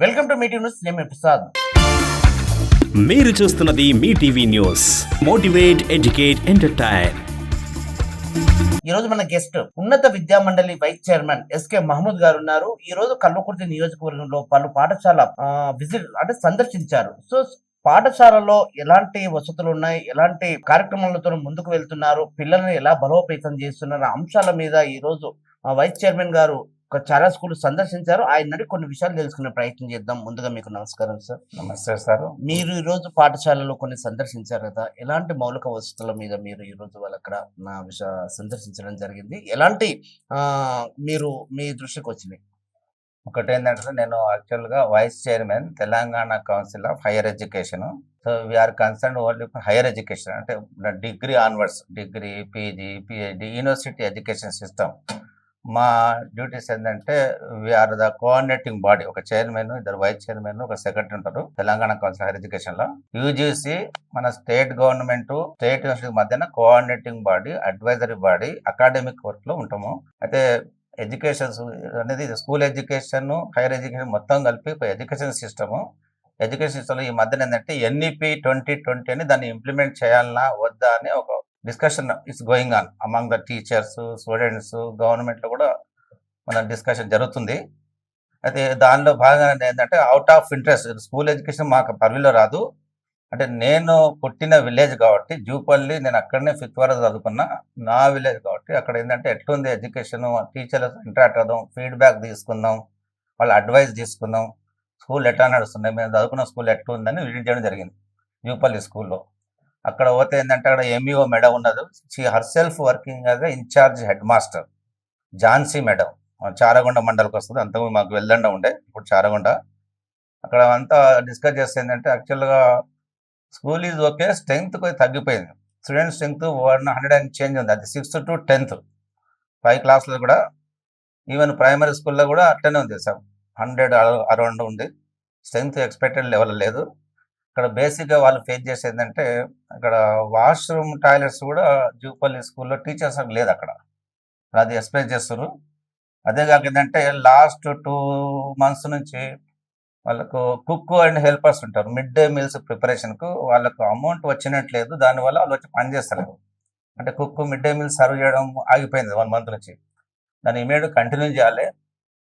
Welcome to meeting news. నేను ప్రసాద్. మీరు చూస్తున్నది మీ TV news. Motivate, educate, entertain. ఈ రోజు మన గెస్ట్ ఉన్నత విద్యా మండలి వైస్ చైర్మన్ ఎస్కే మహమూద్ గారు ఉన్నారు. ఈ రోజు కల్వకుర్తి నియోజకవర్గంలో పలు పాఠశాల విజిట్ అంటే సందర్శించారు. సో పాఠశాలలో ఎలాంటి వసతులు ఉన్నాయి, ఎలాంటి కార్యక్రమాలతో ముందుకు వెళ్తున్నారు, పిల్లల్ని ఎలా బలోపేతం చేస్తున్నారు అంశాల మీద ఈ రోజు వైస్ చైర్మన్ గారు చాలా స్కూల్ సందర్శించారు. ఆయన నుండి కొన్ని విషయాలు తెలుసుకునే ప్రయత్నం చేద్దాం. ముందుగా మీకు నమస్కారం సార్. నమస్తే సార్. మీరు ఈ రోజు పాఠశాలలో కొన్ని సందర్శించారు కదా, ఎలాంటి మౌలిక వసతుల మీద మీరు ఈ రోజు వాళ్ళు అక్కడ సందర్శించడం జరిగింది? ఎలాంటి మీరు మీ దృష్టికి వచ్చినాయి? ఒకటి ఏంటంటే, నేను యాక్చువల్గా vice chairman Telangana council of higher education. So we are concern only for higher education, అంటే degree onwards, degree, PG, PhD, university education system. మా డ్యూటీస్ ఏంటంటే, వీఆర్ ద కోఆర్డినేటింగ్ బాడీ. ఒక చైర్మన్, ఇద్దరు వైస్ చైర్మన్, ఒక సెక్రటరీ ఉంటారు తెలంగాణ కౌన్సిల్ హైయర్ ఎడ్యుకేషన్ లో. UGC మన state government, state university మధ్యన coordinating body, advisory body, academic work లో ఉంటాము. అయితే ఎడ్యుకేషన్ అనేది స్కూల్ ఎడ్యుకేషన్, హైయర్ ఎడ్యుకేషన్ మొత్తం కలిపి ఒక ఎడ్యుకేషన్ సిస్టమ్. ఎడ్యుకేషన్ సిస్టమ్ ఈ మధ్యన ఏంటంటే ఎన్ఈపి 2020 అని దాన్ని ఇంప్లిమెంట్ చేయాలన్నా వద్దా అని ఒక discussion it's going on among the teachers, students, government లో కూడా మన డిస్కషన్ జరుగుతుంది. అయితే దానిలో భాగంగా ఏంటంటే, out of interest school education మాకు పరిధిలో రాదు. అంటే నేను పుట్టిన విలేజ్ కాబట్టి జూపల్లి, నేను అక్కడనే 5th వరకు చదువుకున్నా, నా విలేజ్ కాబట్టి అక్కడ ఏంటంటే ఎట్లుంది ఎడ్యుకేషన్, టీచర్స్ ఇంటరాక్ట్ అవుదాం, ఫీడ్బ్యాక్ తీసుకుందాం, వాళ్ళ అడ్వైస్ తీసుకుందాం, స్కూల్ ఎట్లా నడుస్తున్నాయి, మేము చదువుకున్న స్కూల్ ఎట్లుందని విజిట్ చేయడం జరిగింది జూపల్లి స్కూల్లో. అక్కడ పోతే ఏంటంటే, అక్కడ ఎంఈఓ మేడం ఉన్నది. She herself working as incharge headmaster, Jhansi madam. Charagonda మండలికి వస్తుంది, అంతకు మాకు వెల్దండ ఉండే, ఇప్పుడు చారగొండ. అక్కడ అంతా డిస్కస్ చేస్తే ఏంటంటే, యాక్చువల్గా స్కూల్ ఈజ్ ఓకే, స్ట్రెంగ్త్ కొంచెం తగ్గిపోయింది. స్టూడెంట్ స్ట్రెంగ్త్ 100 అండ్ చేంజ్ ఉంది, అది 6th to 10th 5 క్లాసులు కూడా. ఈవెన్ ప్రైమరీ స్కూల్లో కూడా అట్లనే ఉంది సార్, 100 అరౌండ్ ఉంది. స్ట్రెంగ్త్ ఎక్స్పెక్టెడ్ లెవెల్ లేదు. ఇక్కడ బేసిక్గా వాళ్ళు ఫేస్ చేసేది ఏంటంటే, అక్కడ వాష్రూమ్, టాయిలెట్స్ కూడా జూపల్లి స్కూల్లో టీచర్స్ లేదు అక్కడ. అది ఎక్స్ప్లెయిన్ చేస్తారు. అదే కాక ఏంటంటే, లాస్ట్ 2 months నుంచి వాళ్ళకు కుక్ అండ్ హెల్పర్స్ ఉంటారు. మిడ్ డే మీల్స్ ప్రిపరేషన్కు వాళ్ళకు అమౌంట్ వచ్చినట్లేదు, దానివల్ల వాళ్ళు వచ్చి పని చేస్తలేరు. అంటే cook mid day meals serve చేయడం ఆగిపోయింది 1 month నుంచి. దాన్ని ఇమీడియట్ కంటిన్యూ చేయాలి.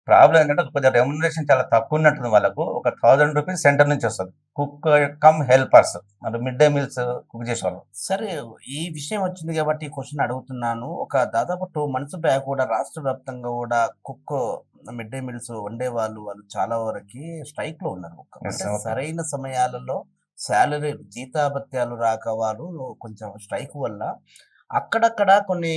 ప్రాబ్లం ఏంటంటే, కొద్దిగా రెమ్యునరేషన్ చాలా తక్కువ ఉన్నట్టుంది వాళ్ళకు. ఒక 1000 రూపీస్ సెంటర్ నుంచి వస్తుంది, కుక్ కమ్ హెల్పర్స్, అంటే మిడ్ డే మీల్స్ కుక్ చేసేవాళ్ళు. సరే, ఈ విషయం వచ్చింది కాబట్టి ఈ క్వశ్చన్ అడుగుతున్నాను. ఒక దాదాపు 2 months బ్యాక్ కూడా రాష్ట్ర వ్యాప్తంగా కూడా కుక్ మిడ్ డే మీల్స్ వండే వాళ్ళు చాలా వరకు స్ట్రైక్ లో ఉన్నారు. అంటే సరైన సమయాలలో శాలరీ, జీతాభత్యాలు రాక వాళ్ళు కొంచెం స్ట్రైక్ వల్ల అక్కడక్కడ కొన్ని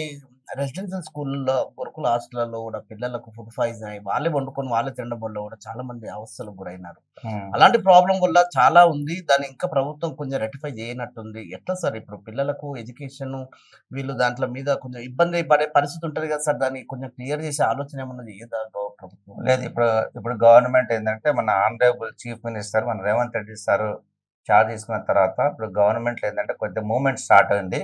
రెసిడెన్షియల్ స్కూల్లో, గురుకుల హాస్టల్లో కూడా పిల్లలకు ఫుడ్ పాయిజన్ అయ్యి వాళ్ళే వండుకొని వాళ్ళే తినడం వల్ల కూడా చాలా మంది అవస్థలకు గురైనారు. అలాంటి ప్రాబ్లం వల్ల చాలా ఉంది. దాన్ని ఇంకా ప్రభుత్వం కొంచెం రెక్టిఫై చేయనట్టుంది. ఎట్లా సార్ ఇప్పుడు పిల్లలకు ఎడ్యుకేషన్, వీళ్ళు దాంట్లో మీద కొంచెం ఇబ్బంది పడే పరిస్థితి ఉంటుంది కదా సార్, దాన్ని కొంచెం క్లియర్ చేసే ఆలోచన ఏమన్నా చేయదా ప్రభుత్వం? లేదు, ఇప్పుడు గవర్నమెంట్ ఏంటంటే, మన ఆనరేబుల్ చీఫ్ మినిస్టర్ మన రేవంత్ రెడ్డి సార్ చార్జ్ తీసుకున్న తర్వాత ఇప్పుడు గవర్నమెంట్లో ఏంటంటే కొద్దిగా మూవ్మెంట్ స్టార్ట్ అయింది.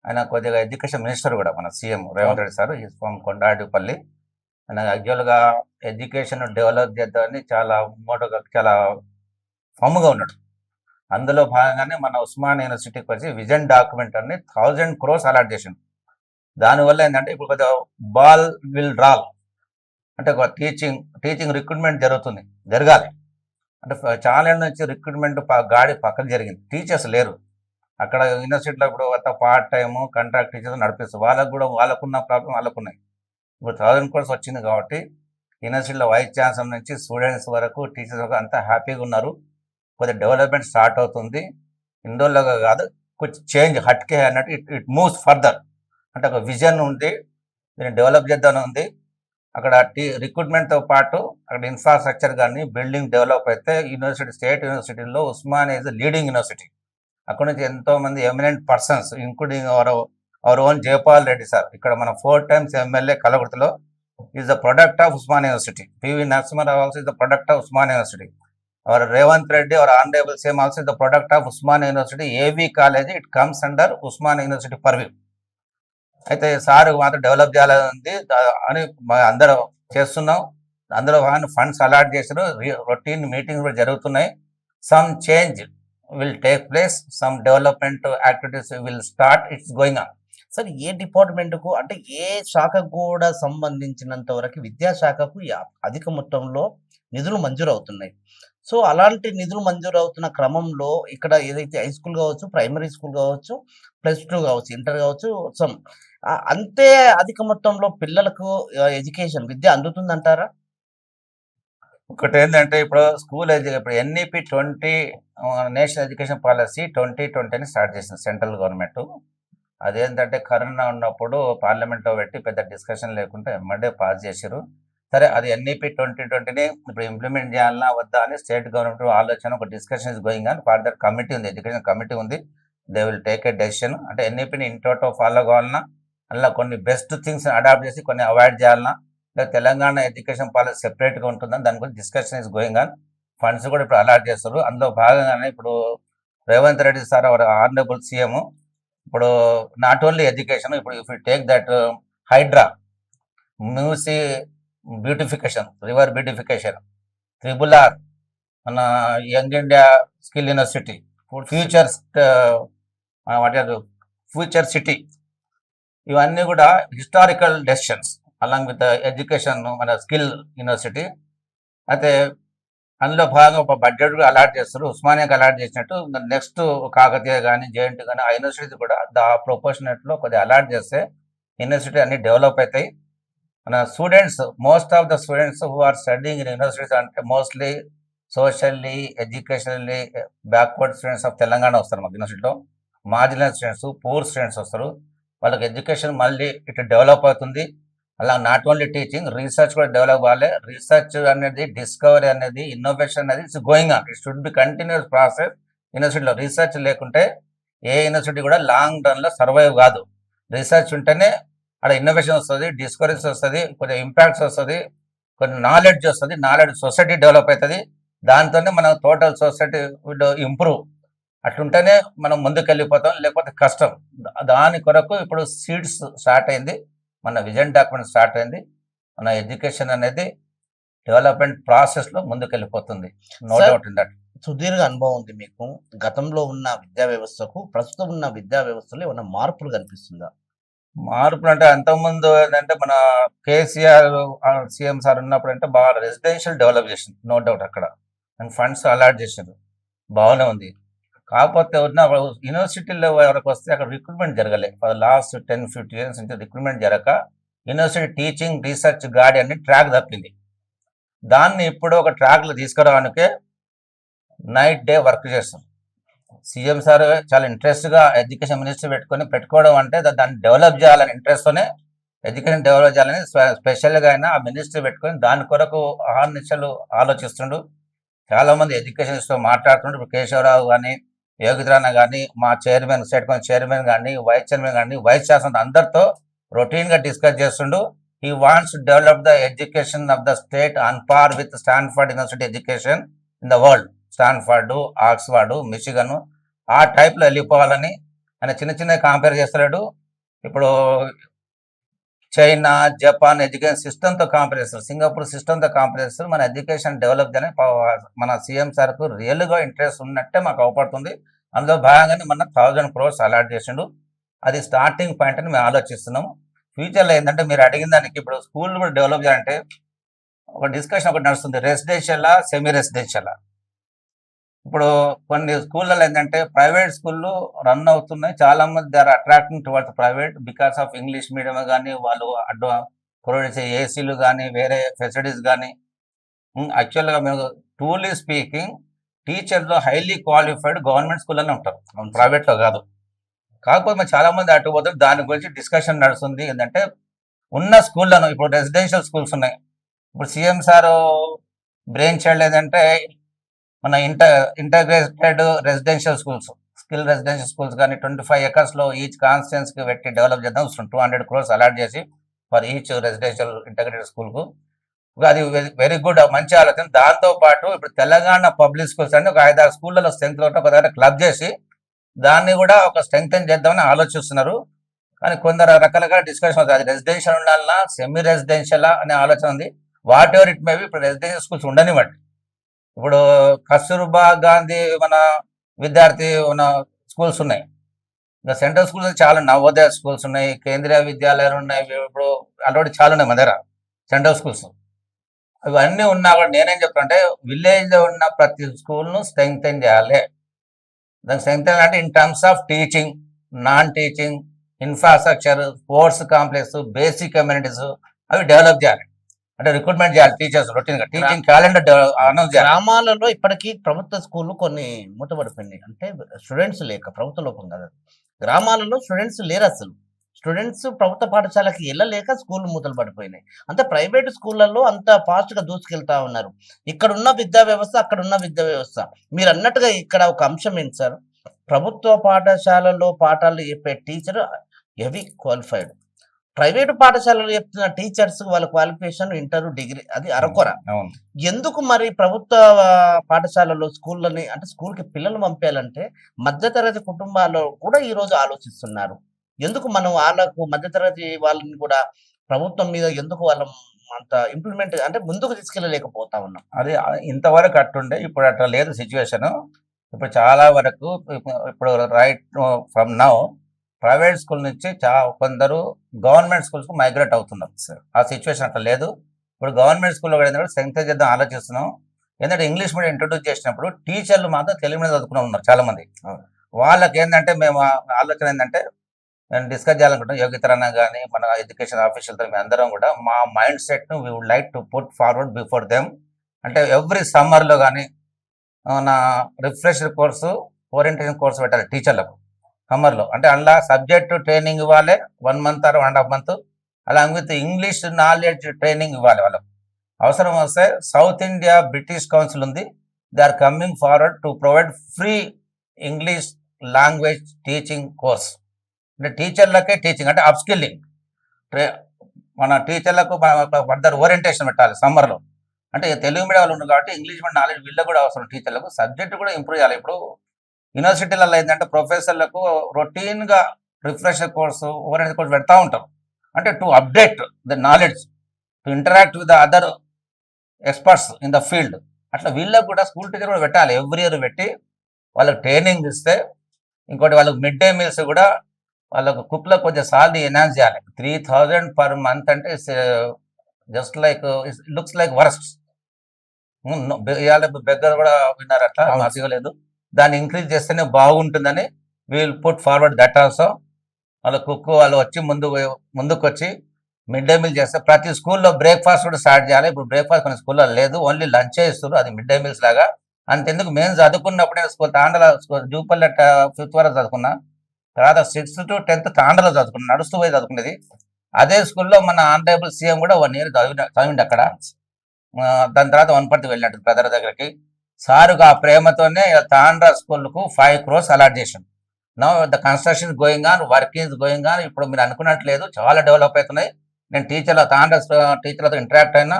ఆయన కొద్దిగా ఎడ్యుకేషన్ మినిస్టర్ కూడా మన CM Revanth Reddy sir, is from Kondadipalli. ఆయన యాక్చువల్గా ఎడ్యుకేషన్ డెవలప్ చేద్దామని చాలా మోటోగా, చాలా ఫమ్గా ఉన్నాడు. అందులో భాగంగానే మన ఉస్మానియా యూనివర్సిటీకి వచ్చి విజన్ డాక్యుమెంట్ అని 1000 crores అలాట్ చేసిండు. దానివల్ల ఏంటంటే, ఇప్పుడు కొద్దిగా బాల్ విల్ రాల్, అంటే ఒక టీచింగ్ రిక్రూట్మెంట్ జరగాలి. అంటే చాలా ఏళ్ళ నుంచి రిక్రూట్మెంట్ గాడి పక్కకు జరిగింది, టీచర్స్ లేరు అక్కడ యూనివర్సిటీలో. ఇప్పుడు పార్ట్ టైము కాంట్రాక్ట్ టీచర్స్ నడిపిస్తారు, వాళ్ళకున్న ప్రాబ్లం వాళ్ళకున్నాయి. ఇప్పుడు 1000 crores వచ్చింది కాబట్టి యూనివర్సిటీలో వైస్ ఛాన్సలర్ నుంచి స్టూడెంట్స్ వరకు, టీచర్స్ వరకు అంతా హ్యాపీగా ఉన్నారు. కొద్దిగా డెవలప్మెంట్ స్టార్ట్ అవుతుంది. ఇండోర్లోగా కాదు, కొంచెం చేంజ్ హట్కే అన్నట్టు ఇట్ మూవ్స్ ఫర్దర్. అంటే ఒక విజన్ ఉంది, దీన్ని డెవలప్ చేద్దామని ఉంది. అక్కడ రిక్రూట్మెంట్తో పాటు అక్కడ ఇన్ఫ్రాస్ట్రక్చర్ కానీ బిల్డింగ్ డెవలప్ అయితే యూనివర్సిటీ, స్టేట్ యూనివర్సిటీలో ఉస్మానియా ఇస్ లీడింగ్ యూనివర్సిటీ. అక్కడ నుంచి ఎంతో మంది eminent persons including our own Jaipal Reddy sir, ఇక్కడ మన 4 times ఎమ్మెల్యే కలగుర్తిలో, is the product of Osmania university. PV Narasimha Rao also is the product of Osmania university. Our Revanth Reddy, our honourable CM also is the product of Osmania university. AV college it comes under Osmania university purview. అయితే sir మాత్రం develop చేయాలని ఉంది అని అందరం చేస్తున్నాం. అందులో funds allot చేశారు, routine meetings కూడా జరుగుతున్నాయి. Some change will take place, some development activities will start, it's going on. Sir ఏ డిపార్ట్మెంట్‌కు అంటే ఏ శాఖకు కూడా సంబంధించినంత వరకు విద్యాశాఖకు అధిక మొత్తంలో నిధులు మంజూరవుతున్నాయి. సో, అలాంటి నిధులు మంజూరవుతున్న క్రమంలో ఇక్కడ ఏదైతే హై స్కూల్ కావచ్చు, ప్రైమరీ స్కూల్ కావచ్చు, +2 కావచ్చు, ఇంటర్ కావచ్చు, అంతే అధిక మొత్తంలో పిల్లలకు విద్య అందుతుందంటారా? ఒకటేంటంటే ఇప్పుడు ఇప్పుడు ఎన్ఈపి 20 నేషనల్ ఎడ్యుకేషన్ పాలసీ 2020 అని స్టార్ట్ చేసింది సెంట్రల్ గవర్నమెంట్. అదేంటంటే కరోనా ఉన్నప్పుడు పార్లమెంట్లో పెట్టి పెద్ద డిస్కషన్ లేకుండా ఎమ్మడే పాస్ చేశారు. సరే, అది ఎన్ఈపి 2020ని ఇప్పుడు ఇంప్లిమెంట్ చేయాలన్నా వద్దా అని స్టేట్ గవర్నమెంట్ ఆలోచన, ఒక discussion is going on. For that committee ఉంది, ఎడ్యుకేషన్ కమిటీ ఉంది. They will take a decision. అంటే ఎన్ఈపిని ఇంటోటో ఫాలో కావాలన్నా, అలా కొన్ని బెస్ట్ థింగ్స్ అడాప్ట్ చేసి కొన్ని అవాయిడ్ చేయాలన్నా, లేదా తెలంగాణ ఎడ్యుకేషన్ పాలసీ సెపరేట్గా ఉంటుందని దాని గురించి discussion is going on. Funds కూడా ఇప్పుడు అలాట్ చేస్తారు. అందులో భాగంగానే ఇప్పుడు Revanth Reddy sir our honourable CM ఇప్పుడు నాట్ ఓన్లీ ఎడ్యుకేషన్, ఇప్పుడు if you take that HYDRAA, Musi beautification, river beautification, triple R, మన young India skill university, future city, ఇవన్నీ కూడా historical decisions along with education, మన స్కిల్ యూనివర్సిటీ. అయితే అందులో భాగంగా ఒక బడ్జెట్ కూడా అలాట్ చేస్తారు. ఉస్మానియాకి అలాట్ చేసినట్టు నెక్స్ట్ కాకతీయ కానీ, జేఎన్టీ కానీ, ఆ యూనివర్సిటీ కూడా ప్రొపోర్షనేట్లో కొద్దిగా అలాట్ చేస్తే యూనివర్సిటీ అన్ని డెవలప్ అవుతాయి. మన students, most of the students who are studying in universities అంటే mostly socially, educationally backward students of Telangana వస్తారు మాకు యూనివర్సిటీలో. మార్జినల్ స్టూడెంట్స్, పూర్ స్టూడెంట్స్ వస్తారు. వాళ్ళకి ఎడ్యుకేషన్ మళ్ళీ ఇటు డెవలప్ అవుతుంది. అలా నాట్ ఓన్లీ టీచింగ్, రీసెర్చ్ కూడా డెవలప్ అవ్వాలి. రీసెర్చ్ అనేది, డిస్కవరీ అనేది, ఇన్నోవేషన్ అనేది it's going on. It should be continuous process. యూనివర్సిటీలో రీసెర్చ్ లేకుంటే ఏ యూనివర్సిటీ కూడా లాంగ్ రన్లో సర్వైవ్ కాదు. రీసెర్చ్ ఉంటేనే అక్కడ ఇన్నోవేషన్ వస్తుంది, డిస్కవరీస్ వస్తుంది, కొంచెం ఇంపాక్ట్స్ వస్తుంది, కొన్ని నాలెడ్జ్ వస్తుంది, నాలెడ్జ్ సొసైటీ డెవలప్ అవుతుంది. దాంతోనే మనం టోటల్ సొసైటీ విల్ ఇంప్రూవ్. అట్లుంటేనే మనం ముందుకు వెళ్ళిపోతాం, లేకపోతే కష్టం. దాని కొరకు ఇప్పుడు సీడ్స్ స్టార్ట్ అయింది, మన విజన్ డాక్యుమెంట్ స్టార్ట్ అయింది. మన ఎడ్యుకేషన్ అనేది డెవలప్మెంట్ ప్రాసెస్లో ముందుకు వెళ్ళిపోతుంది. No doubt in that. సుదీర్ఘ అనుభవం ఉంది మీకు. గతంలో ఉన్న విద్యా వ్యవస్థకు ప్రస్తుతం ఉన్న విద్యా వ్యవస్థలో ఏమైనా మార్పులు కనిపిస్తుందా? మార్పులు అంటే అంతకుముందు ఏంటంటే మన కేసీఆర్ సీఎం సార్ ఉన్నప్పుడు అంటే బాగా రెసిడెన్షియల్ డెవలప్ చేసింది, నో డౌట్. అక్కడ అండ్ ఫండ్స్ అలాట్ చేసిండ్రు, బాగానే ఉంది. కాకపోతే ఉన్న యూనివర్సిటీలో వరకు వస్తే అక్కడ రిక్రూట్మెంట్ జరగలే. ఫర్ లాస్ట్ 10-15 years నుంచి రిక్రూట్మెంట్ జరగక యూనివర్సిటీ టీచింగ్, రీసెర్చ్ గాడి అని ట్రాక్ తప్పింది. దాన్ని ఇప్పుడు ఒక ట్రాక్లో తీసుకురావడానికే నైట్ డే వర్క్ చేస్తాం. సీఎం సార్ చాలా ఇంట్రెస్ట్గా ఎడ్యుకేషన్ మినిస్టర్ పెట్టుకోవడం అంటే దాన్ని డెవలప్ చేయాలని ఇంట్రెస్ట్తోనే, ఎడ్యుకేషన్ డెవలప్ చేయాలని స్పెషల్గా అయినా ఆ మినిస్టర్ పెట్టుకొని దాని కొరకు ఆహర్నిశలు ఆలోచిస్తుండు. చాలామంది ఎడ్యుకేషన్స్తో మాట్లాడుతుండ్రు. ఇప్పుడు కేశవరావు కానీ, యోగిద్రాన్న కానీ, మా చైర్మన్, స్టేట్ కౌన్సిల్ చైర్మన్ కానీ, వైస్ చైర్మన్ కానీ, వైస్ ఛాన్సలర్ అందరితో రొటీన్గా డిస్కస్ చేస్తుండు. He wants to develop the education of the state on par with Stanford university education in the world. Stanford, Oxford, Michigan ఆ టైప్లో వెళ్ళిపోవాలని ఆయన చిన్న చిన్న కంపేర్ చేస్తున్నాడు. ఇప్పుడు చైనా, జపాన్ ఎడ్యుకేషన్ సిస్టమ్తో కంపేర్ చేస్తారు, సింగపూర్ సిస్టమ్తో కంపేర్ చేస్తారు. మన ఎడ్యుకేషన్ డెవలప్ చేయని మన సీఎం సార్కు రియల్గా ఇంట్రెస్ట్ ఉన్నట్టే మాకు అవపడుతుంది. అందులో భాగంగానే మన 1000 crores అలాట్ చేసిండు. అది స్టార్టింగ్ పాయింట్ అని మేము ఆలోచిస్తున్నాము. ఫ్యూచర్లో ఏంటంటే మీరు అడిగిన దానికి ఇప్పుడు స్కూల్ కూడా డెవలప్ చేయాలంటే ఒక డిస్కషన్ ఒకటి నడుస్తుంది, రెసిడెన్షియలా, సెమీ రెసిడెన్షియలా. ఇప్పుడు కొన్ని స్కూళ్ళలో ఏంటంటే ప్రైవేట్ స్కూళ్ళు రన్ అవుతున్నాయి. చాలా మంది they are attracting towards private because of English medium కానీ, వాళ్ళు ప్రొవైడ్ చేసే ఏసీలు కానీ, వేరే ఫెసిలిటీస్ కానీ. యాక్చువల్గా మేము ట్రూలీ స్పీకింగ్ టీచర్లో హైలీ క్వాలిఫైడ్ గవర్నమెంట్ స్కూల్లోనే ఉంటారు, ప్రైవేట్లో కాదు. కాకపోతే మేము చాలా మంది అటు పోతే దాని గురించి డిస్కషన్ నడుస్తుంది. ఏంటంటే ఉన్న స్కూళ్ళను ఇప్పుడు రెసిడెన్షియల్ స్కూల్స్ ఉన్నాయి. ఇప్పుడు సీఎం సార్ బ్రెయిన్ చైల్డ్ ఏంటంటే మన integrated residential schools, skill residential schools కానీ 25 acres ఈచ్ కాన్స్టిట్యున్సీకి పెట్టి డెవలప్ చేద్దాం. 200 crores అలాట్ చేసి ఫర్ ఈచ్ రెసిడెన్షియల్ ఇంటగ్రేటెడ్ స్కూల్కు. అది వెరీ గుడ్, మంచి ఆలోచన. దాంతోపాటు ఇప్పుడు తెలంగాణ పబ్లిక్ స్కూల్స్ అంటే ఒక 5-6 స్కూళ్ళలో స్ట్రెంగ్త్ ఒక దగ్గర క్లబ్ చేసి దాన్ని కూడా ఒక స్ట్రెంగ్తెన్ చేద్దామని ఆలోచిస్తున్నారు. కానీ కొందరు రకాలుగా డిస్కషన్ అవుతుంది, అది రెసిడెన్షియల్ ఉండాలన్నా సెమీ రెసిడెన్షియలా అనే ఆలోచన ఉంది. What ever it may be. ఇప్పుడు రెసిడెన్షియల్ స్కూల్స్ ఉండనివ్వండి, ఇప్పుడు కస్తూర్బా గాంధీ మన విద్యార్థి మన స్కూల్స్ ఉన్నాయి, ఇంకా సెంట్రల్ స్కూల్స్ చాలా నవోదయ స్కూల్స్ ఉన్నాయి, కేంద్రీయ విద్యాలయాలు ఉన్నాయి, ఇప్పుడు ఆల్రెడీ చాలా ఉన్నాయి మన దగ్గర సెంట్రల్ స్కూల్స్. ఇవన్నీ ఉన్నా కూడా నేనేం చెప్తానంటే విలేజ్లో ఉన్న ప్రతి స్కూల్ను స్ట్రెంగ్తెన్ చేయాలి. దానికి స్ట్రెంగ్తెన్ అంటే in terms of teaching, non teaching, infrastructure, sports complex, basic communities అవి డెవలప్ చేయాలి. అంటే రిక్రూట్మెంట్ చేయాలి టీచర్స్ రొటీన్గా, టీచింగ్ క్యాలెండర్ అనౌన్స్ చేయాలి. గ్రామాలలో ఇప్పటికీ ప్రభుత్వ స్కూళ్ళు కొన్ని మూతపడిపోయినాయి. అంటే స్టూడెంట్స్ లేక, ప్రభుత్వ లోపం కాదు, గ్రామాలలో స్టూడెంట్స్ లేరు అసలు. స్టూడెంట్స్ ప్రభుత్వ పాఠశాలకి వెళ్ళలేక స్కూళ్ళు మూతలు పడిపోయినాయి. అంత ప్రైవేట్ స్కూళ్ళల్లో అంత ఫాస్ట్గా దూసుకెళ్తా ఉన్నారు. ఇక్కడున్న విద్యా వ్యవస్థ, అక్కడున్న విద్యా వ్యవస్థ. మీరు అన్నట్టుగా ఇక్కడ ఒక అంశం ఏంటి సార్, ప్రభుత్వ పాఠశాలలో పాఠాలు చెప్పే టీచర్ హెవీ క్వాలిఫైడ్, ప్రైవేటు పాఠశాలలో చెప్తున్న టీచర్స్ వాళ్ళ క్వాలిఫికేషన్ ఇంటర్, డిగ్రీ అది అరకొర. అవును. ఎందుకు మరి ప్రభుత్వ పాఠశాలలో స్కూళ్ళని, అంటే స్కూల్కి పిల్లలు పంపేయాలంటే మధ్యతరగతి కుటుంబాల్లో కూడా ఈ రోజు ఆలోచిస్తున్నారు. ఎందుకు మనం వాళ్ళకు మధ్యతరగతి వాళ్ళని కూడా ప్రభుత్వం మీద ఎందుకు వాళ్ళ అంత ఇంప్లిమెంట్ అంటే ముందుకు తీసుకెళ్ళలేకపోతా ఉన్నాం? అది ఇంతవరకు అట్టుండే, ఇప్పుడు అట్లా లేదు సిచ్యువేషన్. ఇప్పుడు చాలా వరకు ఇప్పుడు right from now private school నుంచి కొందరు గవర్నమెంట్ స్కూల్స్కి మైగ్రేట్ అవుతున్నారు సార్. ఆ సిచ్యువేషన్ అట్లా లేదు. ఇప్పుడు గవర్నమెంట్ స్కూల్లో కూడా ఏంటంటే స్ట్రెంగ్త్ చేద్దాం ఆలోచిస్తున్నాం. ఎందుకంటే ఇంగ్లీష్ మీడియం ఇంట్రొడ్యూస్ చేసినప్పుడు టీచర్లు మాత్రం తెలుగు మీడియం చదువుకునే ఉన్నారు చాలా మంది. వాళ్ళకి ఏంటంటే మేము ఆలోచన ఏంటంటే నేను డిస్కస్ చేయాలనుకుంటాం యోగితరణ కానీ మన ఎడ్యుకేషన్ ఆఫీషియల్తో మేము అందరం కూడా మా మైండ్ సెట్ను we would like to put forward before them. అంటే ఎవ్రీ సమ్మర్లో కానీ నా రిఫ్రెషర్ కోర్సు, ఓరియంటేషన్ కోర్సు పెట్టాలి టీచర్లకు సమ్మర్లో. అంటే అలా సబ్జెక్టు ట్రైనింగ్ ఇవ్వాలి 1 month or 1.5 months, along with English knowledge training ఇవ్వాలి వాళ్ళకు. అవసరం వస్తే సౌత్ ఇండియా బ్రిటిష్ కౌన్సిల్ ఉంది, they are coming forward to provide free English language teaching course. అంటే టీచర్లకే టీచింగ్ అంటే అప్ స్కిల్లింగ్, మన టీచర్లకు ఫర్దర్ ఓరియంటేషన్ పెట్టాలి సమ్మర్లో. అంటే తెలుగు మీడియం వాళ్ళు ఉన్నారు కాబట్టి ఇంగ్లీష్ మీడియం నాలెడ్జ్ వీళ్ళకి కూడా అవసరం, టీచర్లకు సబ్జెక్టు కూడా ఇంప్రూవ్ చేయాలి. ఇప్పుడు యూనివర్సిటీలలో ఏంటంటే ప్రొఫెసర్లకు రొటీన్గా రిఫ్రెషర్ కోర్సు, ఓరియంటేషన్ కోర్సు పెడతా ఉంటారు. అంటే to update the knowledge, to interact with the other experts in the field. అట్లా వీళ్ళకి కూడా స్కూల్ టీచర్ కూడా పెట్టాలి, ఎవ్రీ ఇయర్ పెట్టి వాళ్ళకి ట్రైనింగ్ ఇస్తే. ఇంకోటి వాళ్ళకి మిడ్ డే మీల్స్ కూడా వాళ్ళకు కుక్లకు కొంచెం సాలరీ ఎన్హాన్స్ చేయాలి. 3,000 per month అంటే just like looks like worst. ఇవాళ బెగ్గర్ కూడా విన్నారు అట్లా, మార్చలేదు. దాన్ని ఇంక్రీజ్ చేస్తేనే బాగుంటుందని we'll put forward that also. వాళ్ళ కుక్ వాళ్ళు వచ్చి ముందుకు వచ్చి మిడ్ డే మీల్ చేస్తే ప్రతి స్కూల్లో బ్రేక్ఫాస్ట్ కూడా స్టార్ట్ చేయాలి. ఇప్పుడు బ్రేక్ఫాస్ట్ కొన్ని స్కూల్లో లేదు, ఓన్లీ లంచే ఇస్తారు, అది మిడ్ డే మీల్స్ లాగా. అంతెందుకు మేము చదువుకున్నప్పుడే స్కూల్ తాండల జూపల్లె 5th వరకు చదువుకున్నా, తర్వాత 6th to 10th తాండలో చదువుకున్నా, నడుస్తూ పోయి చదువుకునేది. అదే స్కూల్లో మన ఆనరబుల్ సీఎం కూడా 1 year చదివిండి అక్కడ. దాని తర్వాత వనపర్తి వెళ్ళినట్టు బ్రదర్ దగ్గరికి. సారుగా ఆ ప్రేమతోనే తాండ్రా స్కూల్కు 5 crores అలాట్ చేసాం. Now the construction going on, work is going on. ఇప్పుడు మీరు అనుకున్నట్లేదు, చాలా డెవలప్ అవుతున్నాయి. నేను తాండ్రా టీచర్లతో ఇంటరాక్ట్ అయినా,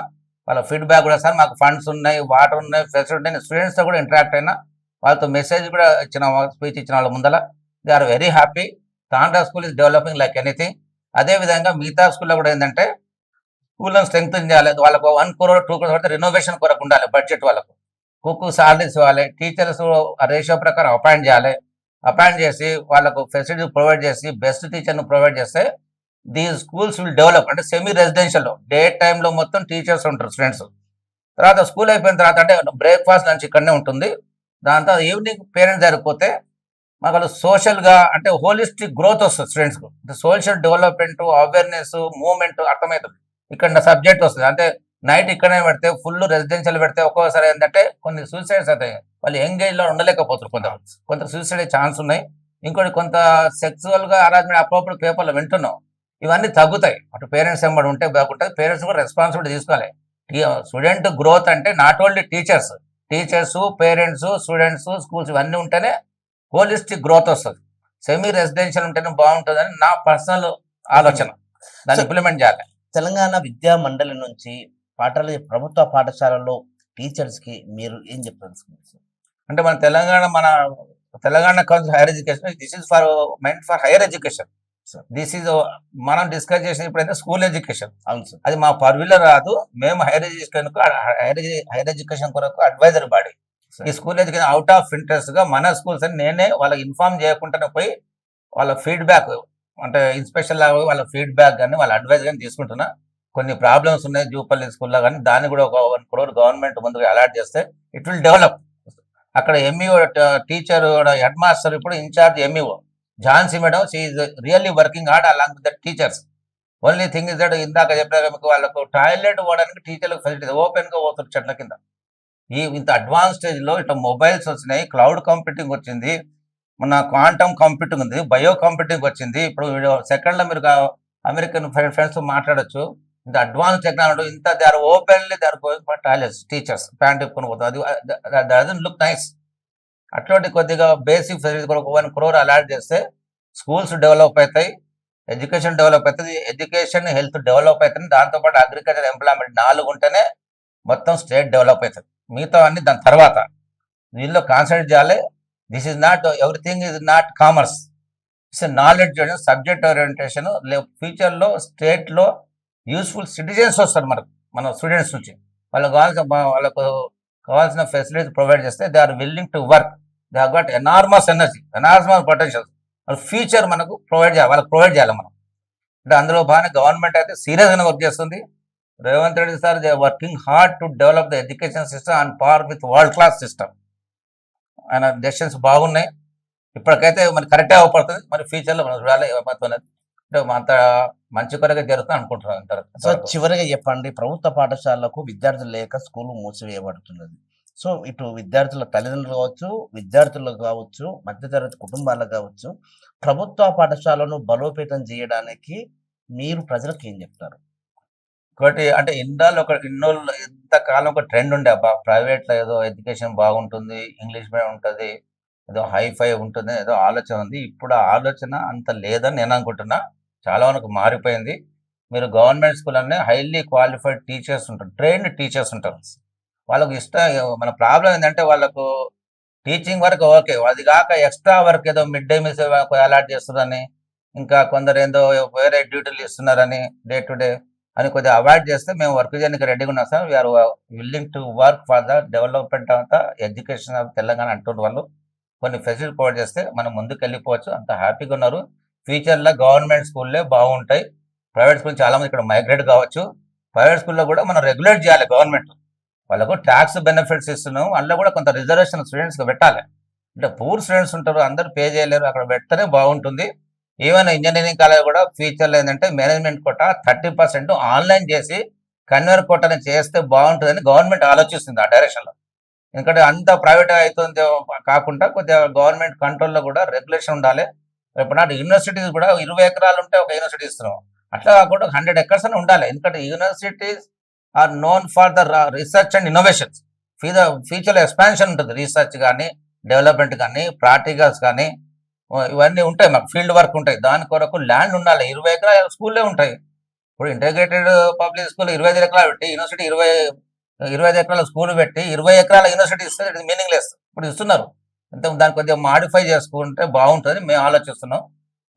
వాళ్ళ ఫీడ్బ్యాక్ కూడా సార్ మాకు ఫండ్స్ ఉన్నాయి, వాటర్ ఉన్నాయి, ఫెసిలిటీ ఉన్నాయి. స్టూడెంట్స్తో కూడా ఇంటరాక్ట్ అయినా, వాళ్ళతో మెసేజ్ కూడా ఇచ్చిన, స్పీచ్ ఇచ్చిన వాళ్ళ ముందల. They are very happy. Thandra school is developing like anything. అదేవిధంగా మిగతా స్కూల్లో కూడా ఏంటంటే స్కూళ్ళను స్ట్రెంగ్తన్ చేయాలి. వాళ్ళకు 1 crore 2 crores పడితే రెనోవేషన్ కొరకు ఉండాలి బడ్జెట్. వాళ్ళకు కుక్కు సాలరీస్ ఇవ్వాలి, టీచర్స్ రేషియో ప్రకారం అపాయింట్ చేయాలి. అపాయింట్ చేసి వాళ్ళకు ఫెసిలిటీ ప్రొవైడ్ చేసి బెస్ట్ టీచర్ను ప్రొవైడ్ చేస్తే దీ స్కూల్స్ విల్ డెవలప్. అంటే సెమీ రెసిడెన్షియల్లో డే టైంలో మొత్తం టీచర్స్ ఉంటారు, స్టూడెంట్స్. తర్వాత స్కూల్ అయిపోయిన తర్వాత అంటే బ్రేక్ఫాస్ట్ లంచ్ ఇక్కడనే ఉంటుంది. దాని తర్వాత ఈవినింగ్ పేరెంట్స్ జరిగిపోతే మాకు వాళ్ళు సోషల్గా అంటే హోలిస్టిక్ గ్రోత్ వస్తుంది స్టూడెంట్స్కు. అంటే సోషల్ డెవలప్మెంట్, అవేర్నెస్, మూవ్మెంట్ అర్థమవుతుంది. ఇక్కడ సబ్జెక్ట్ వస్తుంది. అంటే నైట్ ఇక్కడనే పెడితే, ఫుల్ రెసిడెన్షియల్ పెడితే ఒక్కోసారి ఏంటంటే కొన్ని సూసైడ్స్ అవుతాయి. వాళ్ళు యంగ్ ఏజ్లో ఉండలేకపోతారు, కొంత సూసైడ్ అయ్యే ఛాన్స్ ఉన్నాయి. ఇంకోటి కొంత సెక్సువల్గా హరాస్మెంట్ అప్పుడప్పుడు పేపర్లో వింటున్నాం. ఇవన్నీ తగ్గుతాయి. అటు పేరెంట్స్ ఎంబడి ఉంటే బాగుంటుంది. పేరెంట్స్ కూడా రెస్పాన్సిబిలిటీ తీసుకోవాలి. స్టూడెంట్ గ్రోత్ అంటే not only teachers, parents, students, schools ఇవన్నీ ఉంటేనే హోలిస్టిక్ గ్రోత్ వస్తుంది. సెమీ రెసిడెన్షియల్ ఉంటేనే బాగుంటుందని నా పర్సనల్ ఆలోచన. దాన్ని ఇంప్లిమెంట్ చేయాలి. తెలంగాణ విద్యా మండలి నుంచి ప్రభుత్వ పాఠశాలలో టీచర్స్కి మీరు ఏం చెప్తారు? అంటే మన Telangana council higher education, this is meant for higher education. Sir. This is మనం డిస్కస్ చేసిన ఇప్పుడైతే స్కూల్ ఎడ్యుకేషన్, అవును సార్. అది మా పర్విలో రాదు. మేము హైయర్ ఎడ్యుకేషన్ కొరకు అడ్వైజర్ బాడీ. సార్. ఈ school education out of interest గా మన స్కూల్స్ అని నేనే వాళ్ళకి ఇన్ఫార్మ్ చేయకుండానే పోయి వాళ్ళ ఫీడ్బ్యాక్, అంటే ఇన్స్పెక్షన్ లాగా పోయి వాళ్ళ ఫీడ్బ్యాక్ కానీ వాళ్ళ అడ్వైజ్ కానీ తీసుకుంటున్నా. కొన్ని ప్రాబ్లమ్స్ ఉన్నాయి జూపల్లి స్కూల్లో, కానీ దాన్ని కూడా ఒక 1 crore గవర్నమెంట్ ముందుగా అలాట్ చేస్తే ఇట్ విల్ డెవలప్. అక్కడ ఎంఈఓ టీచర్ హెడ్ మాస్టర్ ఇప్పుడు incharge MEO Jhansi madam, she is really working hard along with the teachers. Only thing is that ఇందాక చెప్పినాక మీకు వాళ్ళకు టాయిలెట్ పోవడానికి టీచర్లకు ఫెసిలిటీ ఓపెన్ గా పోతుంది చెట్ల కింద. ఇంత అడ్వాన్స్ స్టేజ్ లో ఇట్లా మొబైల్స్ వచ్చినాయి, క్లౌడ్ కంప్యూటింగ్ వచ్చింది, మన క్వాంటమ్ కంప్యూటింగ్ ఉంది, బయో కంప్యూటింగ్ వచ్చింది. ఇప్పుడు సెకండ్ లో మీరు అమెరికన్ ఫ్రెండ్స్ మాట్లాడొచ్చు. ఇంత అడ్వాన్స్ టెక్నాలజీ, ఇంత they are openly they are going for toilets, teachers pant చెప్పుకొని పోతుంది. అది డజంట్ లుక్ నైస్. అట్లాంటి కొద్దిగా బేసిక్ ఫెసిలిటీ కూడా 1 crore అలాట్ చేస్తే స్కూల్స్ డెవలప్ అవుతాయి, ఎడ్యుకేషన్ డెవలప్ అవుతుంది, ఎడ్యుకేషన్ హెల్త్ డెవలప్ అవుతుంది. దాంతోపాటు అగ్రికల్చర్ ఎంప్లాయ్మెంట్ 4 ఉంటేనే మొత్తం స్టేట్ డెవలప్ అవుతుంది. మిగతా అన్ని దాని తర్వాత వీళ్ళు కాన్సన్ట్రేట్ చేయాలి. This is not everything is not commerce, it's knowledge subject orientation. ఫ్యూచర్లో స్టేట్లో యూస్ఫుల్ సిటిజన్స్ వస్తారు మన స్టూడెంట్స్ నుంచి. వాళ్ళకు కావాల్సిన ఫెసిలిటీస్ ప్రొవైడ్ చేస్తే they are willing to work, they have got enormous energy, enormous potential. వాళ్ళ ఫ్యూచర్ మనకు ప్రొవైడ్ చేయాలి, వాళ్ళకి ప్రొవైడ్ చేయాలి మనం. అంటే అందులో బాగానే గవర్నమెంట్ అయితే సీరియస్గానే వర్క్ చేస్తుంది. Revanth Reddy sir they working hard to develop the education system on par with world class system. ఆయన డెసిషన్స్ బాగున్నాయి. ఇప్పటికైతే మరి కరెక్టే అవపడుతుంది, మరి ఫ్యూచర్లో మనం చూడాలి ఏమవుతున్నది. అంత మంచి కొరగా జరుగుతుంది అనుకుంటున్నాను. సో చివరిగా చెప్పండి, ప్రభుత్వ పాఠశాలకు విద్యార్థులు లేక స్కూల్ మూసివేయబడుతున్నది. సో ఇటు విద్యార్థుల తల్లిదండ్రులు కావచ్చు, విద్యార్థులకు కావచ్చు, మధ్యతరగతి కుటుంబాలకు కావచ్చు, ప్రభుత్వ పాఠశాలను బలోపేతం చేయడానికి మీరు ప్రజలకు ఏం చెప్తారు? ఒకటి అంటే ఇన్నోళ్ళు ఇంతకాలం ఒక ట్రెండ్ ఉండే, అబ్బా ప్రైవేట్లో ఏదో ఎడ్యుకేషన్ బాగుంటుంది, ఇంగ్లీష్ మీడియం ఉంటుంది, ఏదో హైఫై ఉంటుంది, ఏదో ఆలోచన ఉంది. ఇప్పుడు ఆ ఆలోచన అంత లేదని నేను అనుకుంటున్నా. చాలా వరకు మారిపోయింది. మీరు గవర్నమెంట్ స్కూల్ అనే హైలీ క్వాలిఫైడ్ టీచర్స్ ఉంటారు, ట్రైన్డ్ టీచర్స్ ఉంటారు. వాళ్ళకు మన ప్రాబ్లం ఏంటంటే వాళ్ళకు టీచింగ్ వర్క్ ఓకే, అది కాక ఎక్స్ట్రా వర్క్ ఏదో మిడ్ డే మీల్స్ అలాట్ చేస్తుందని, ఇంకా కొందరు ఏదో వేరే డ్యూటీలు ఇస్తున్నారని డే టు డే అని కొద్దిగా అవాయిడ్ చేస్తే మేము వర్క్ చేయడానికి రెడీగా ఉన్నాం sir. We are willing to work for the development of the education of Telangana అంటున్న వాళ్ళు కొన్ని ఫెసిలిటీ ప్రొవైడ్ చేస్తే మనం ముందుకు వెళ్ళిపోవచ్చు. అంత హ్యాపీగా ఉన్నారు. ఫ్యూచర్లో గవర్నమెంట్ స్కూల్లే బాగుంటాయి, ప్రైవేట్ స్కూల్ చాలామంది ఇక్కడ మైగ్రేట్ కావచ్చు. ప్రైవేట్ స్కూల్లో కూడా మనం రెగ్యులేట్ చేయాలి. గవర్నమెంట్ వాళ్ళకు ట్యాక్స్ బెనిఫిట్స్ ఇస్తున్నాం, అందులో కూడా కొంత రిజర్వేషన్ స్టూడెంట్స్కి పెట్టాలి. అంటే పూర్ స్టూడెంట్స్ ఉంటారు, అందరూ పే చేయలేరు, అక్కడ పెడితేనే బాగుంటుంది. ఈవెన్ ఇంజనీరింగ్ కాలేజ్ కూడా ఫ్యూచర్లో ఏంటంటే మేనేజ్మెంట్ కోటా 30% ఆన్లైన్ చేసి కన్వీనర్ కోటాని చేస్తే బాగుంటుందని గవర్నమెంట్ ఆలోచిస్తుంది ఆ డైరెక్షన్లో. ఎందుకంటే అంత ప్రైవేట్ అవుతుంది కాకుండా కొద్దిగా గవర్నమెంట్ కంట్రోల్లో కూడా రెగ్యులేషన్ ఉండాలి. ఇప్పుడు నాటి యూనివర్సిటీస్ కూడా 20 ఎకరాలు ఉంటే ఒక యూనివర్సిటీ ఇస్తున్నాం, అట్లా కాకుండా 100 acres అని ఉండాలి. ఎందుకంటే universities are known for the research and innovations. ఫ్యూచర్లో ఎక్స్పాన్షన్ ఉంటుంది, రీసెర్చ్ కానీ డెవలప్మెంట్ కానీ ప్రాక్టికల్స్ కానీ ఇవన్నీ ఉంటాయి. మాకు ఫీల్డ్ వర్క్ ఉంటాయి, దాని కొరకు ల్యాండ్ ఉండాలి. 20 ఎకరాల స్కూల్లే ఉంటాయి. ఇప్పుడు ఇంటిగ్రేటెడ్ పబ్లిక్ స్కూల్ 25 ఎకరాలు పెట్టి యూనివర్సిటీ 25 ఎకరాల స్కూల్ పెట్టి 20 ఎకరాల యూనివర్సిటీ ఇస్తే ఇట్ మీనింగ్ లెస్. ఇప్పుడు ఇస్తున్నారు, అంటే దాన్ని కొద్దిగా మాడిఫై చేసుకుంటే బాగుంటుంది మేము ఆలోచిస్తున్నాం.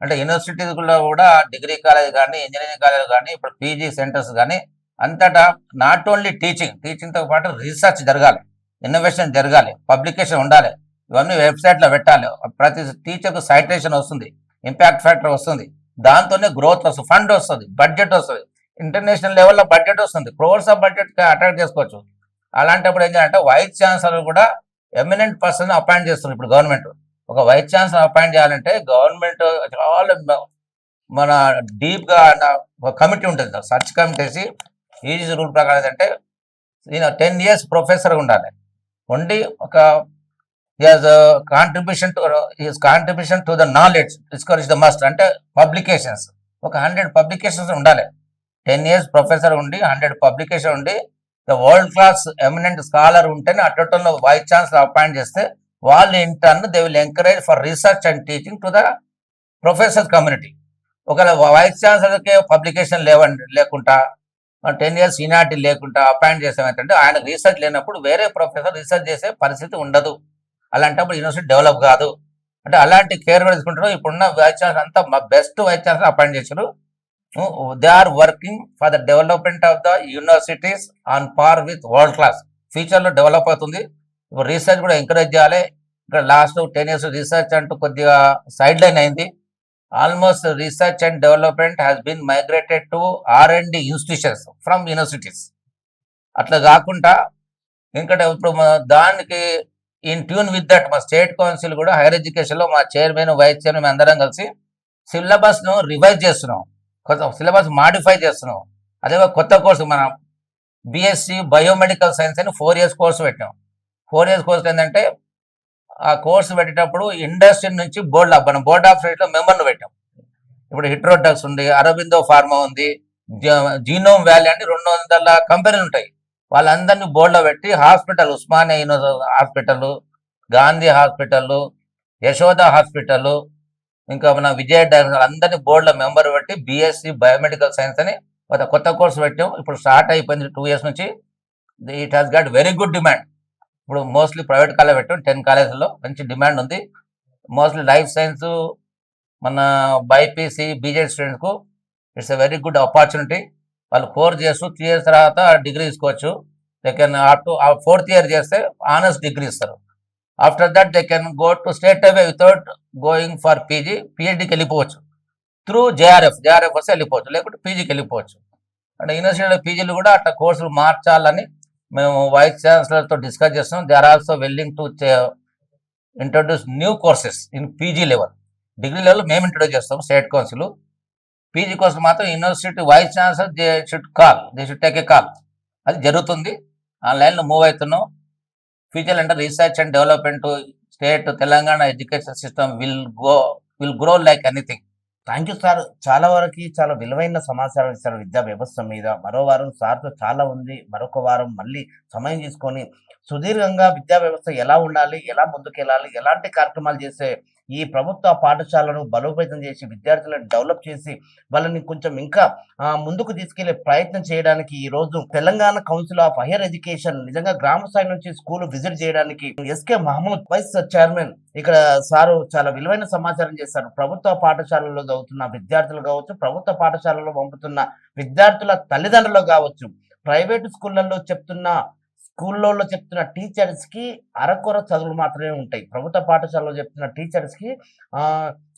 అంటే యూనివర్సిటీస్లో కూడా డిగ్రీ కాలేజ్ కానీ ఇంజనీరింగ్ కాలేజ్ కానీ ఇప్పుడు పీజీ సెంటర్స్ కానీ అంతటా నాట్ ఓన్లీ టీచింగ్తో పాటు రీసెర్చ్ జరగాలి, ఇన్నోవేషన్ జరగాలి, పబ్లికేషన్ ఉండాలి. ఇవన్నీ వెబ్సైట్లో పెట్టాలి. ప్రతి టీచర్కు సైటేషన్ వస్తుంది, ఇంపాక్ట్ ఫ్యాక్టర్ వస్తుంది, దాంతోనే గ్రోత్ వస్తుంది, ఫండ్ వస్తుంది, బడ్జెట్ వస్తుంది, ఇంటర్నేషనల్ లెవెల్లో బడ్జెట్ వస్తుంది, క్రోర్స్ ఆఫ్ బడ్జెట్ అటాక్ చేసుకోవచ్చు. అలాంటప్పుడు ఏం చేయాలంటే వైస్ ఛాన్సలర్ కూడా ఎమినెంట్ పర్సన్ అపాయింట్ చేస్తుంది. ఇప్పుడు గవర్నమెంట్ ఒక వైస్ ఛాన్సలర్ అపాయింట్ చేయాలంటే గవర్నమెంట్ చాలా మన డీప్గా ఒక కమిటీ ఉంటుంది, సర్చ్ కమిటీ. యూజీ రూల్ ప్రకారం అంటే ఈయన 10 years ప్రొఫెసర్ ఉండాలి, ఉండి ఒక contribution to the knowledge discourage the must, అంటే పబ్లికేషన్స్ ఒక 100 publications ఉండాలి. 10 years ప్రొఫెసర్ ఉండి 100 publication ఉండి the world class eminent scholar ఉంటేనే అట్టలో వైస్ ఛాన్సలర్ అపాయింట్ చేస్తే వాళ్ళు intern they will encourage for research and teaching to the professor community. ఒకవేళ vice ఛాన్సలర్కే publication లేకుండా 10 years సీనియారిటీ లేకుండా అపాయింట్ చేసామంటే ఆయన రీసెర్చ్ లేనప్పుడు వేరే ప్రొఫెసర్ రీసెర్చ్ చేసే పరిస్థితి ఉండదు. అలాంటప్పుడు యూనివర్సిటీ డెవలప్ కాదు. అంటే అలాంటి కేర్ కూడా తీసుకుంటారు. ఇప్పుడున్న వైస్ ఛాన్సలర్ అంతా మా బెస్ట్ వైస్ ఛాన్సలర్ అపాయింట్ చేశారు. They are working for the development of the universities on par with world class. ఫ్యూచర్లో డెవలప్ అవుతుంది. ఇప్పుడు రీసెర్చ్ కూడా ఎంకరేజ్ చేయాలి. ఇక్కడ లాస్ట్ 10 years రీసెర్చ్ అంటూ కొద్దిగా సైడ్ లైన్ అయింది. Almost research and development has been migrated to R&D institutions from universities. అట్లా కాకుండా ఎందుకంటే ఇప్పుడు దానికి ఇన్ ట్యూన్ విత్ దట్ మా స్టేట్ కౌన్సిల్ కూడా హైయర్ ఎడ్యుకేషన్లో మా చైర్మన్ వైస్ చైర్మన్ అందరం కలిసి సిలబస్ను రివైజ్ చేస్తున్నాం, కొత్త సిలబస్ మాడిఫై చేస్తున్నాం. అదే కొత్త కోర్సు మన BSc బయోమెడికల్ సైన్స్ అని 4 years కోర్సు పెట్టాం. 4 years కోర్సు ఏంటంటే ఆ కోర్సు పెట్టేటప్పుడు ఇండస్ట్రీ నుంచి మనం బోర్డ్ ఆఫ్ స్టడీస్లో మెంబర్ను పెట్టాం. ఇప్పుడు హిట్రోడక్స్ ఉంది, అరబిందో ఫార్మా ఉంది, జీనోమ్ వ్యాలీ అంటే 200 కంపెనీలు ఉంటాయి. వాళ్ళందరినీ బోర్డులో పెట్టి hospital, Osmania university hospital, Gandhi hospital, Yashoda hospital, ఇంకా మన విజయ డయాగ్నోస్టిక్స్ అందరినీ బోర్డులో మెంబర్ పెట్టి BSc బయోమెడికల్ సైన్స్ అని ఒక కొత్త కోర్సు పెట్టాం. ఇప్పుడు స్టార్ట్ అయిపోయింది 2 years నుంచి. It has got very good demand. ఇప్పుడు మోస్ట్లీ ప్రైవేట్ కాలేజ్ పెట్టాం, 10 కాలేజీల్లో మంచి డిమాండ్ ఉంది. మోస్ట్లీ లైఫ్ సైన్స్, మన బైపీసీ, BJD స్టూడెంట్స్కు it's a very good opportunity. వాళ్ళు కోర్స్ చేస్తూ 3 years తర్వాత డిగ్రీ తీసుకోవచ్చు. They can up to 4th year చేస్తే ఆనర్స్ డిగ్రీ ఇస్తారు. After that they can go to straight away without going for PhDకి వెళ్ళిపోవచ్చు. త్రూ JRF వస్తే వెళ్ళిపోవచ్చు, లేకుంటే పీజీకి వెళ్ళిపోవచ్చు. అంటే యూనివర్సిటీలో పీజీలు కూడా అట్లా కోర్సులు మార్చాలని మేము వైస్ ఛాన్సలర్తో డిస్కస్ చేస్తున్నాం. They are also willing to introduce new courses in PG level. Degree level మేము ఇంట్రొడ్యూస్ చేస్తాం స్టేట్ కౌన్సిల్. PG కోసం మాత్రం university vice chancellor they should take a call. అది జరుగుతుంది. ఆ లైన్లో మూవ్ అవుతున్నాం. ఫ్యూచర్ అంటే research and development state Telangana education system will grow like anything. Thank you sir. చాలా వరకు చాలా విలువైన సమాచారం ఇస్తారు విద్యా వ్యవస్థ మీద. మరో వారం సార్తో చాలా ఉంది. మరొక వారం మళ్ళీ సమయం తీసుకొని సుదీర్ఘంగా విద్యా వ్యవస్థ ఎలా ఉండాలి, ఎలా ముందుకెళ్ళాలి, ఎలాంటి కార్యక్రమాలు చేస్తే ఈ ప్రభుత్వ పాఠశాలను బలోపేతం చేసి విద్యార్థులను డెవలప్ చేసి వాళ్ళని కొంచెం ఇంకా ముందుకు తీసుకెళ్లే ప్రయత్నం చేయడానికి ఈ రోజు Telangana council of higher education నిజంగా గ్రామ స్థాయి నుంచి స్కూల్ విజిట్ చేయడానికి SK మహమూద్ వైస్ చైర్మన్ ఇక్కడ సారు చాలా విలువైన సమాచారం చేశారు. ప్రభుత్వ పాఠశాలలో చదువుతున్న విద్యార్థులు కావచ్చు, ప్రభుత్వ పాఠశాలలో పంపుతున్న విద్యార్థుల తల్లిదండ్రులు కావచ్చు, ప్రైవేటు స్కూళ్ళల్లో చెప్తున్న టీచర్స్ కి అరకొర చదువులు మాత్రమే ఉంటాయి. ప్రభుత్వ పాఠశాలలో చెప్తున్న టీచర్స్ కి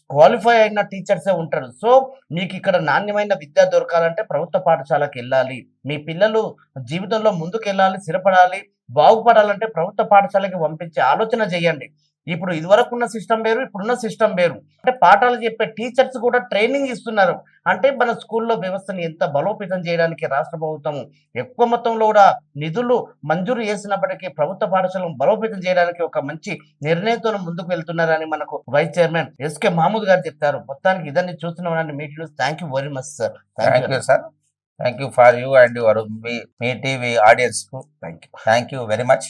క్వాలిఫై అయిన టీచర్సే ఉంటారు. సో మీకు ఇక్కడ నాణ్యమైన విద్య దొరకాలంటే ప్రభుత్వ పాఠశాలకు వెళ్ళాలి. మీ పిల్లలు జీవితంలో ముందుకు వెళ్ళాలి, స్థిరపడాలి, బాగుపడాలంటే ప్రభుత్వ పాఠశాలకి పంపించే ఆలోచన చేయండి. ఇప్పుడు ఇదివరకు ఉన్న సిస్టమ్ వేరు, ఇప్పుడున్న సిస్టమ్ వేరు. అంటే పాఠాలు చెప్పే టీచర్స్ కూడా ట్రైనింగ్ ఇస్తున్నారు. అంటే మన స్కూల్లో వ్యవస్థను ఎంత బలోపేతం చేయడానికి రాష్ట్ర ప్రభుత్వం ఎక్కువ మొత్తంలో కూడా నిధులు మంజూరు చేసినప్పటికీ ప్రభుత్వ పాఠశాలను బలోపేతం చేయడానికి ఒక మంచి నిర్ణయంతో ముందుకు వెళ్తున్నారని మనకు వైస్ చైర్మన్ SK మహమూద్ గారు చెప్తారు. మొత్తానికి ఇదన్నీ చూస్తున్నామని meeting. Thank you very much sir. Thank you sir. Thank you for you and your మీ టీవీ ఆడియన్స్ కు థ్యాంక్ యూ వెరీ మచ్.